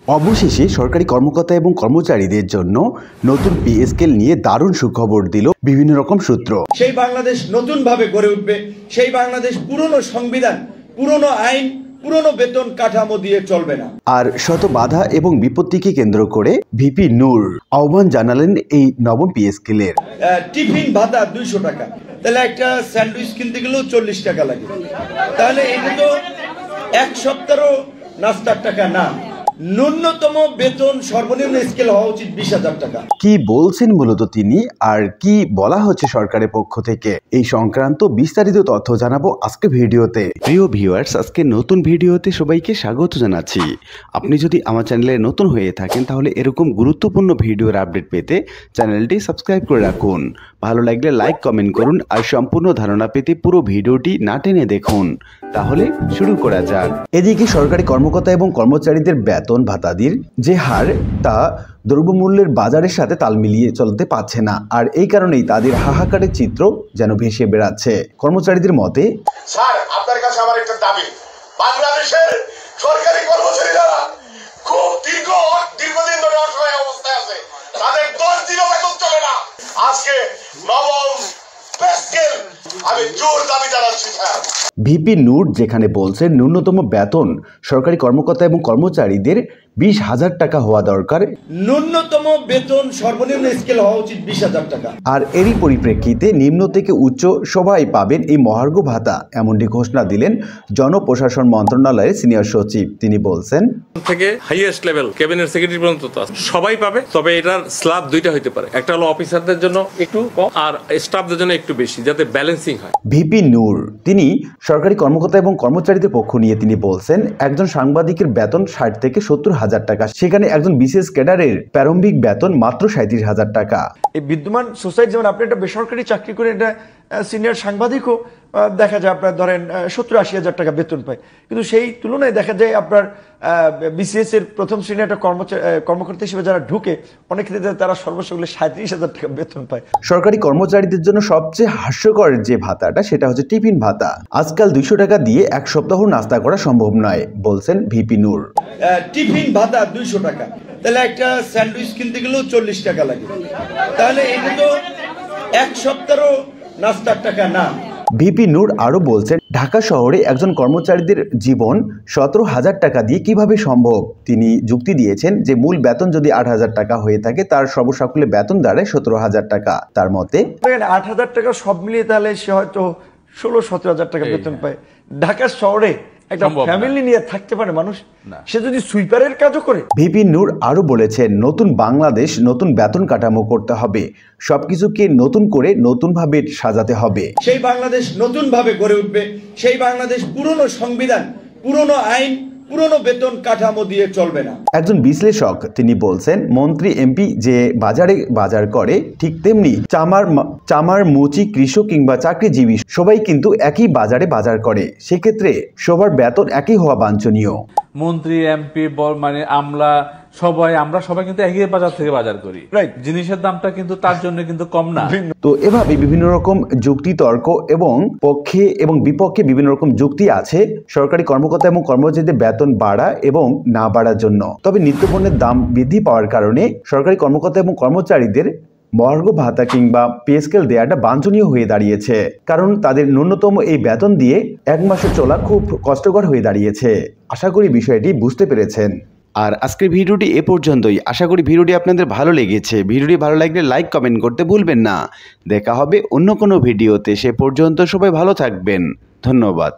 অবশেষে সরকারি কর্মকর্তা এবং কর্মচারীদের জন্য নতুন পে স্কেল নিয়ে দারুণ সুখবর দিল বিভিন্ন রকম সূত্র। সেই বাংলাদেশ নতুনভাবে গড়ে উঠবে, সেই বাংলাদেশ পুরনো সংবিধান, পুরনো আইন, পুরনো বেতন কাঠামো দিয়ে চলবে না। আর শত বাধা এবং বিপত্তিকে কেন্দ্র করে ভিপি নূর আহ্বান জানালেন এই নবম পে স্কেলের। টিফিন ভাতা 200 টাকা, তাহলে একটা স্যান্ডউইচ কিনতে গেলেও 40 টাকা লাগে, তাহলে এটা তো এক সপ্তাহ নাস্তার টাকা না। ন্যূনতম বেতন সর্বনিম্ন স্কেল হওয়া উচিত 20,000 টাকা। কি বলছেন মূলত তিনি, আর কি বলা হচ্ছে সরকারের পক্ষ থেকে, এই সংক্রান্ত বিস্তারিত তথ্য জানাবো আজকে ভিডিওতে। প্রিয় ভিউয়ার্স, আজকে নতুন ভিডিওতে সবাইকে স্বাগত জানাচ্ছি। আপনি যদি আমার চ্যানেলে নতুন হয়ে থাকেন তাহলে এরকম গুরুত্বপূর্ণ ভিডিওর আপডেট পেতে চ্যানেলটি সাবস্ক্রাইব করে রাখুন। ভালো লাগলে লাইক কমেন্ট করুন, আর সম্পূর্ণ ধারণা পেতে পুরো ভিডিওটি না টেনে দেখুন। তাহলে শুরু করা যাক। এদিকে সরকারি কর্মকর্তা এবং কর্মচারীদের বেতন ভাতাদির যে হার, তা দ্রব্যমূল্যের বাজারের সাথে তাল মিলিয়ে চলতে পারছে না। আর এই কারণেই তাদের হাহাকারের চিত্র যেন ভেসে বেড়াচ্ছে। কর্মচারীদের মতে, স্যার আপনার কাছে আমার একটা দাবি, বাংলাদেশের সরকারি কর্মচারীরা খুব দীর্ঘদিন ধরে অসহায় অবস্থায় আছে, তাদের 10 দিনও বেতন চলে না। আজকে নবম পে স্কেল আমি জোর দাবি জানাচ্ছি স্যার। ভিপি নূর যেখানে বলছেন ন্যূনতম বেতন সরকারি কর্মকর্তা এবং কর্মচারীদের 20,000 টাকা হওয়া দরকার, ন্যূনতম বেতন সর্বনিম্ন স্কেল হওয়া উচিত 20,000 টাকা। আর এরই পরিপ্রেক্ষিতে নিম্ন থেকে উচ্চ সবাই পাবেন এই মহার্ঘ ভাতা, এমনটি ঘোষণা দিলেন জনপ্রশাসন মন্ত্রণালয়ের সিনিয়র সচিব। তিনি বলছেন, থেকে হাইয়েস্ট লেভেল ক্যাবিনেট সেক্রেটারি পর্যন্ত সবাই পাবে, তবে এটার স্ল্যাব দুইটা হইতে পারে, একটা হলো অফিসারদের জন্য একটু কম আর স্টাফদের জন্য একটু বেশি, যাতে ব্যালেন্সিং হয়। ভিপি নূর তিনি সরকারি কর্মকর্তা এবং কর্মচারীদের পক্ষ নিয়ে তিনি বলছেন, একজন সাংবাদিকের বেতন 60 থেকে 70,000 টাকা, সেখানে একজন বিশেষ ক্যাডারের প্রারম্ভিক বেতন মাত্র 37,000 টাকা। এই বিদ্যমান সোসাইটি, যেমন আপনি একটা বেসরকারি চাকরি করে একটা সিনিয়র সাংবাদিকও দেখা যায় আপনার ধরেন 70-80 হাজার টাকা বেতন পায়, কিন্তু সেই তুলনায় দেখা যায় আপনার বিসিএস এর প্রথম শ্রেণীর একটা কর্মকর্তা হিসেবে যারা ঢুকে, অনেক ক্ষেত্রে তারা সর্বোচ্চ 37,000 টাকা বেতন পায়। সরকারি কর্মচারীদের জন্য সবচেয়ে হাস্যকর যে ভাতাটা, সেটা হচ্ছে টিফিন ভাতা। আজকাল 200 টাকা দিয়ে এক সপ্তাহ নাস্তা করা সম্ভব নয়, বলছেন ভিপি নূর। টিফিন ভাতা 200 টাকা, তাহলে একটা স্যান্ডউইচ কিনতে গেলেও 40 টাকা লাগে, তাহলে এটা তো এক সপ্তাহ নাস্তার টাকা না। ভিপি নূর আরো বলছেন, ঢাকা শহরে একজন কর্মচারীদের জীবন 17,000 টাকা দিয়ে কিভাবে সম্ভব। তিনি যুক্তি দিয়েছেন যে মূল বেতন যদি 8,000 টাকা হয়ে থাকে, তার সর্বসাকুল্যে বেতন দাঁড়ায় 17,000 টাকা। তার মতে 8,000 টাকা সব মিলিয়ে তাহলে সে হয়তো 16-17 হাজার টাকা বেতন পায়। ঢাকা শহরে একটা ফ্যামিলি নিয়ে থাকতে পারে মানুষ, সে যদি সুইপারের কাজও করে। ভিপি নূর আরো বলেছেন, নতুন বাংলাদেশ নতুন বেতন কাঠামো করতে হবে, সবকিছুকে নতুন করে নতুনভাবে সাজাতে হবে। সেই বাংলাদেশ নতুনভাবে গড়ে উঠবে, সেই বাংলাদেশ পুরনো সংবিধান, পুরনো আইন, পুরনো বেতন কাঠামো দিয়ে চলবে না। একজন বিশ্লেষক তিনি বলছেন, মন্ত্রী এমপি যে বাজারে বাজার করে, ঠিক তেমনি চামার মুচি কৃষক কিংবা চাকরিজীবী সবাই কিন্তু একই বাজারে বাজার করে, সেক্ষেত্রে সবার বেতন একই হওয়া বাঞ্ছনীয়। মন্ত্রী এমপি মানে আমরা সবাই কিন্তু একই বাজার থেকে বাজার করি, জিনিসের দামটা কিন্তু তার জন্য কিন্তু কম না। তো এভাবে বিভিন্ন রকম যুক্তি তর্ক এবং পক্ষে এবং বিপক্ষে বিভিন্ন রকম যুক্তি আছে সরকারি কর্মকর্তা এবং কর্মচারীদের বেতন বাড়া এবং না বাড়ার জন্য। তবে নিত্যপণ্যের দাম বৃদ্ধি পাওয়ার কারণে সরকারি কর্মকর্তা এবং কর্মচারীদের মহার্ঘ ভাতা কিংবা পে স্কেল দেওয়াটা বাঞ্ছনীয় হয়ে দাঁড়িয়েছে, কারণ তাদের ন্যূনতম এই বেতন দিয়ে এক মাসে চলা খুব কষ্টকর হয়ে দাঁড়িয়েছে। আশা করি বিষয়টি বুঝতে পেরেছেন। আর আজকের ভিডিওটি এ পর্যন্তই। আশা করি ভিডিওটি আপনাদের ভালো লেগেছে। ভিডিওটি ভালো লাগলে লাইক কমেন্ট করতে ভুলবেন না। দেখা হবে অন্য কোনো ভিডিওতে। সে পর্যন্ত সবাই ভালো থাকবেন। ধন্যবাদ।